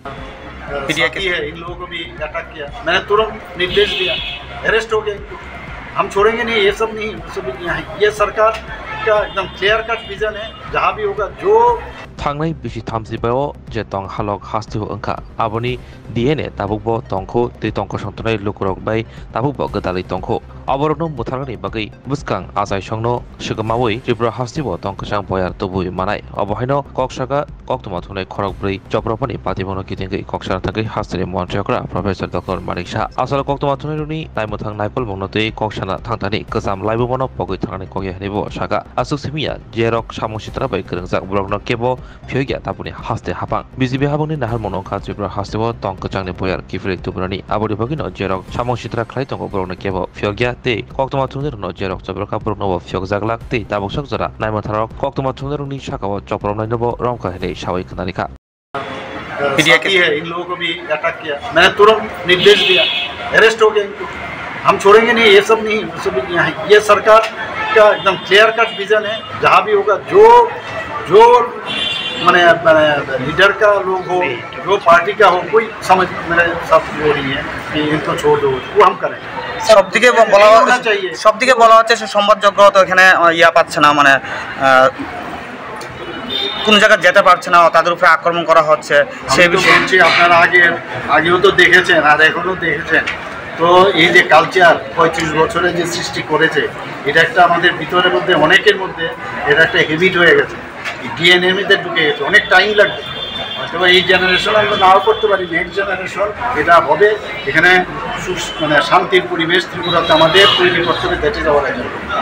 साथी है, इन लोगों को भी अटैक किया। मैंने तुरंत निर्देश दिया, अरेस्ट हो गए इनको। हम छोड़ेंगे नहीं, ये सब नहीं, वो सब यहाँ है। ये सरकार का एकदम क्लियर कट विजन है, जहाँ भी होगा जो थांनाय बिसि थामजिबायाव जे tong halok hastiho angka aboni DNA tabukbo tongko tei tongko songtonai lukurok bai tabukbo godalai tongko aborokno muthangni bagai buskang ajai songno sigamawi tripura hastibo tongkasang boyar tubui manai obohaino koksaka koktuma thunai khorok brei jobrapani patibono kitingai koksara thagai hastri montriokra professor dr manik sha asal koktuma thunai runi naimuthang naipol mongnotei koksana thangtani kesam laibumono pogoi thangani kogi hanibo saka asuk simia jerok samositra bai krengjak borokno kebo Pyogia tabuni haste hapang BJP habungni nahar monongkha tripura hastebo tongkachangni boyar kifrik tubrani abori bagino jerok samong sitra khlai tongo borokno kebo Pyogia tei koktoma thungnerno jerok chobraka borokno Phyogjak tei tabuksok jora naimatharok koktoma thungnerni sakao chopromnai nobo romka hene sawai khanarika साथी है, इन लोगों को भी attack किया। मैंने तुरंत निर्देश दिया, अरेस्ट हो गए इनको। हम छोड़ेंगे नहीं, ये सब नहीं, वो सब यहाँ है। ये सरकार का एकदम क्लियर कट विजन है, जहाँ भी होगा जो जो मैंने लीडर का लोग हो, जो पार्टी का हो, कोई समझ मेरे साथ वो नहीं है कि इनको छोड़ दो, वो हम करें। সবদিকে বলা হচ্ছে সে সংবাদযোগ্য তো এখানে ইয়া পাচ্ছে না, মানে কোন জায়গায় যেতে পারছে না, তাদের উপরে আক্রমণ করা হচ্ছে সেই বিষয়ে আপনারা আগেও তো দেখেছেন আর এখনও দেখেছেন। তো এই যে কালচার 35 বছরে যে সৃষ্টি করেছে, এটা একটা আমাদের ভিতরের মধ্যে অনেকের মধ্যে এটা একটা হ্যাবিট হয়ে গেছে, ডিএনএর মধ্যে ঢুকে গেছে। অনেক টাইম লাগবে, হয়তো এই জেনারেশন আমরা নাও করতে পারি, নেক্সট জেনারেশন এটা হবে। এখানে মানে শান্তির পরিবেশ ত্রিপুরাতে আমাদের তৈরি করতে হবে, দ্যাট ইজ আওয়ার এজেন্ডা।